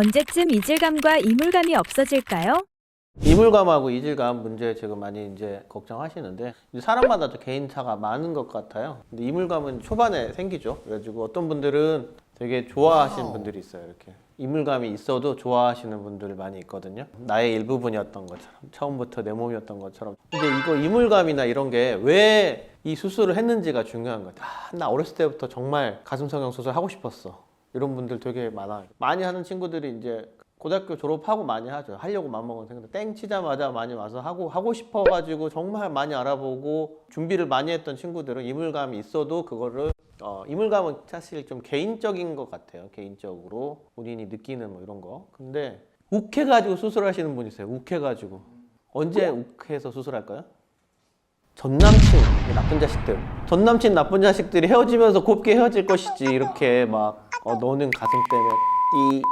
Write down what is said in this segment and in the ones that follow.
언제쯤 이질감과 이물감이 없어질까요? 이물감하고 이질감 문제 지금 많이 이제 걱정하시는데 사람마다 또 개인차가 많은 것 같아요. 근데 이물감은 초반에 생기죠. 그래가지고 어떤 분들은 되게 좋아하시는 분들이 있어요. 이렇게 이물감이 있어도 좋아하시는 분들 많이 있거든요. 나의 일부분이었던 것처럼 처음부터 내 몸이었던 것처럼. 근데 이거 이물감이나 이런 게 왜 이 수술을 했는지가 중요한 것 같아요. 나 어렸을 때부터 정말 가슴 성형 수술 하고 싶었어. 이런 분들 되게 많아요. 많이 하는 친구들이 이제 고등학교 졸업하고 많이 하죠. 하려고 마음먹은 생각. 땡 치자마자 많이 와서 하고 싶어가지고 정말 많이 알아보고 준비를 많이 했던 친구들은 이물감이 있어도 그거를 이물감은 사실 좀 개인적인 것 같아요. 개인적으로 본인이 느끼는 뭐 이런 거. 근데 욱해가지고 수술하시는 분 있어요. 욱해가지고. 언제 욱해서 수술할까요? 전남친 나쁜 자식들. 전남친 나쁜 자식들이 헤어지면서 곱게 헤어질 것이지. 이렇게 막 너는 가슴 때문에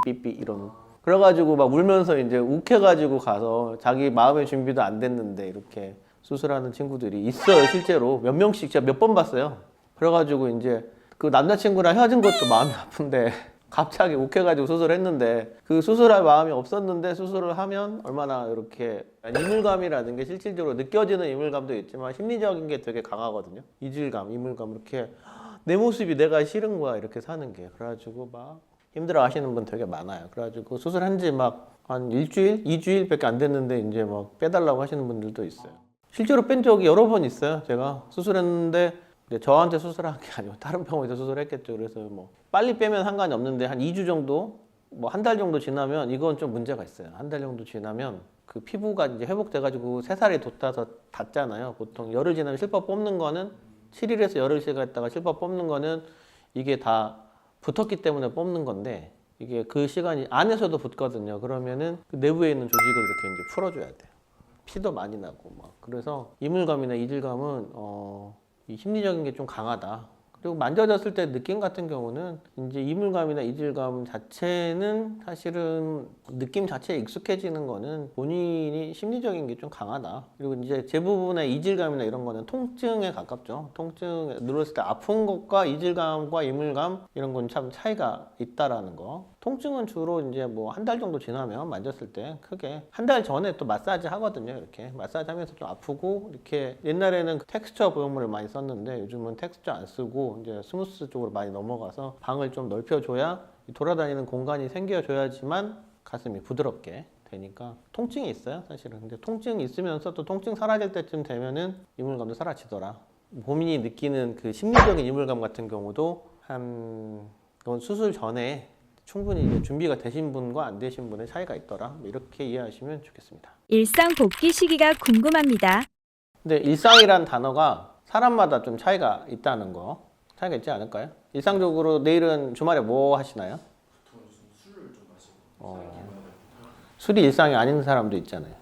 삐삐삐 이런. 그래가지고 막 울면서 이제 욱해가지고 가서 자기 마음의 준비도 안 됐는데 이렇게 수술하는 친구들이 있어요. 실제로 몇 명씩 제가 몇 번 봤어요. 그래가지고 이제 그 남자친구랑 헤어진 것도 마음이 아픈데 갑자기 욱해가지고 수술했는데 그 수술할 마음이 없었는데 수술을 하면 얼마나 이렇게 이물감이라는 게 실질적으로 느껴지는 이물감도 있지만 심리적인 게 되게 강하거든요. 이질감, 이물감 이렇게 내 모습이 내가 싫은 거야 이렇게 사는 게. 그래가지고 막 힘들어 하시는 분 되게 많아요. 그래가지고 수술한 지 막 한 일주일, 2주일밖에 안 됐는데 이제 막 빼달라고 하시는 분들도 있어요. 실제로 뺀 적이 여러 번 있어요. 제가 수술했는데 저한테 수술한 게 아니고 다른 병원에서 수술했겠죠. 그래서 뭐 빨리 빼면 상관이 없는데 한 2주 정도, 뭐 한 달 정도 지나면 이건 좀 문제가 있어요. 한 달 정도 지나면 그 피부가 이제 회복돼가지고 새살이 돋아서 닿잖아요. 보통 열흘 지나면 실밥 뽑는 거는 7일에서 열흘씩 있다가 실밥 뽑는 거는 이게 다 붙었기 때문에 뽑는 건데 이게 그 시간이 안에서도 붙거든요. 그러면은 그 내부에 있는 조직을 이렇게 이제 풀어줘야 돼요. 피도 많이 나고 막. 그래서 이물감이나 이질감은 이 심리적인 게 좀 강하다. 그리고 만져졌을 때 느낌 같은 경우는 이제 이물감이나 이질감 자체는 사실은 느낌 자체에 익숙해지는 거는 본인이 심리적인 게 좀 강하다. 그리고 이제 대부분의 이질감이나 이런 거는 통증에 가깝죠. 통증 누렸을 때 아픈 것과 이질감과 이물감 이런 건 참 차이가 있다라는 거. 통증은 주로 이제 뭐 한 달 정도 지나면 만졌을 때 크게 한 달 전에 또 마사지 하거든요. 이렇게 마사지 하면서 좀 아프고 이렇게 옛날에는 텍스처 보형물을 많이 썼는데 요즘은 텍스처 안 쓰고 이제 스무스 쪽으로 많이 넘어가서 방을 좀 넓혀줘야 돌아다니는 공간이 생겨줘야지만 가슴이 부드럽게 되니까 통증이 있어요 사실은. 근데 통증이 있으면서 또 통증 사라질 때쯤 되면은 이물감도 사라지더라. 본인이 느끼는 그 심리적인 이물감 같은 경우도 그건 수술 전에 충분히 이제 준비가 되신 분과 안 되신 분의 차이가 있더라. 이렇게 이해하시면 좋겠습니다. 일상 복귀 시기가 궁금합니다. 근데 일상이란 단어가 사람마다 좀 차이가 있다는 거. 차이가 있지 않을까요? 일상적으로 내일은 주말에 뭐 하시나요? 술을 좀 마시고 술이 일상이 아닌 사람도 있잖아요.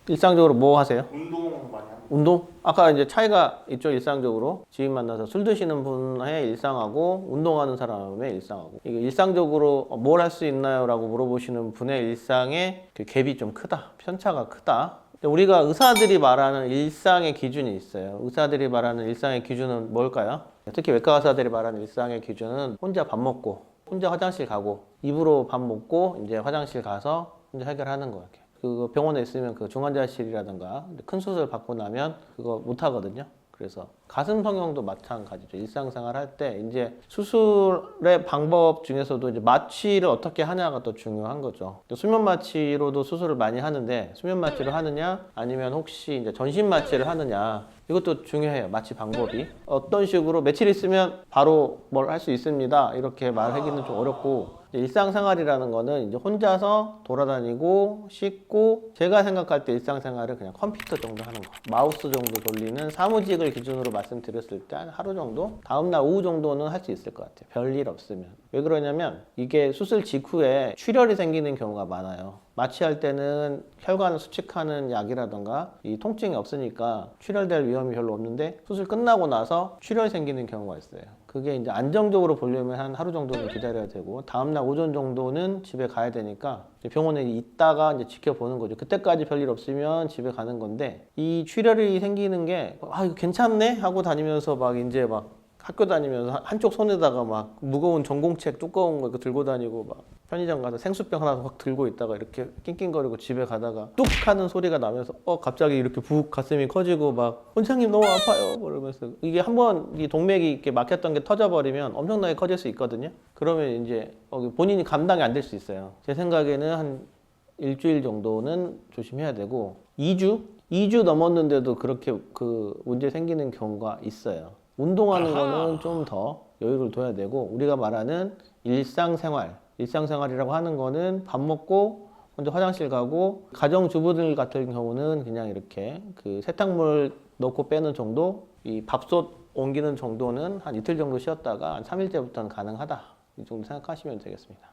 일상적으로 뭐 하세요? 운동 많이 합니다. 운동? 아까 이제 차이가 있죠. 일상적으로 지인 만나서 술 드시는 분의 일상하고 운동하는 사람의 일상하고 이게 일상적으로 뭘 할 수 있나요? 라고 물어보시는 분의 일상의 그 갭이 좀 크다. 편차가 크다. 우리가 의사들이 말하는 일상의 기준이 있어요. 의사들이 말하는 일상의 기준은 뭘까요? 특히 외과 의사들이 말하는 일상의 기준은 혼자 밥 먹고 혼자 화장실 가고 입으로 밥 먹고 이제 화장실 가서 혼자 해결하는 거예요. 그 병원에 있으면 그 중환자실이라든가 큰 수술 받고 나면 그거 못 하거든요. 그래서 가슴 성형도 마찬가지죠. 일상생활 할 때 이제 수술의 방법 중에서도 이제 마취를 어떻게 하냐가 또 중요한 거죠. 수면 마취로도 수술을 많이 하는데 수면 마취를 하느냐 아니면 혹시 이제 전신 마취를 하느냐 이것도 중요해요. 마취 방법이 어떤 식으로 며칠 있으면 바로 뭘 할 수 있습니다. 이렇게 말하기는 좀 어렵고 일상생활이라는 거는 이제 혼자서 돌아다니고 씻고 제가 생각할 때 일상생활은 그냥 컴퓨터 정도 하는 거 마우스 정도 돌리는 사무직을 기준으로 말씀드렸을 때 한 하루 정도 다음날 오후 정도는 할 수 있을 것 같아요. 별일 없으면. 왜 그러냐면 이게 수술 직후에 출혈이 생기는 경우가 많아요. 마취할 때는 혈관을 수축하는 약이라던가 이 통증이 없으니까 출혈될 위험이 별로 없는데 수술 끝나고 나서 출혈이 생기는 경우가 있어요. 그게 이제 안정적으로 보려면 한 하루 정도는 기다려야 되고 다음날 오전 정도는 집에 가야 되니까 병원에 있다가 이제 지켜보는 거죠. 그때까지 별일 없으면 집에 가는 건데 이 출혈이 생기는 게 이거 괜찮네 하고 다니면서 막 이제 막 학교 다니면서 한쪽 손에다가 막 무거운 전공책 두꺼운 거 이렇게 들고 다니고 막 편의점 가서 생수병 하나 확 들고 있다가 이렇게 낑낑거리고 집에 가다가 뚝 하는 소리가 나면서 갑자기 이렇게 북 가슴이 커지고 막 원장님 너무 아파요 그러면서 이게 한번 이 동맥이 이렇게 막혔던 게 터져버리면 엄청나게 커질 수 있거든요. 그러면 이제 본인이 감당이 안 될 수 있어요. 제 생각에는 한 일주일 정도는 조심해야 되고 2주 넘었는데도 그렇게 그 문제 생기는 경우가 있어요. 운동하는 거는 좀 더 여유를 둬야 되고 우리가 말하는 일상생활이라고 하는 거는 밥 먹고 먼저 화장실 가고 가정주부들 같은 경우는 그냥 이렇게 그 세탁물 넣고 빼는 정도, 이 밥솥 옮기는 정도는 한 이틀 정도 쉬었다가 한 3일째부터는 가능하다. 이 정도 생각하시면 되겠습니다.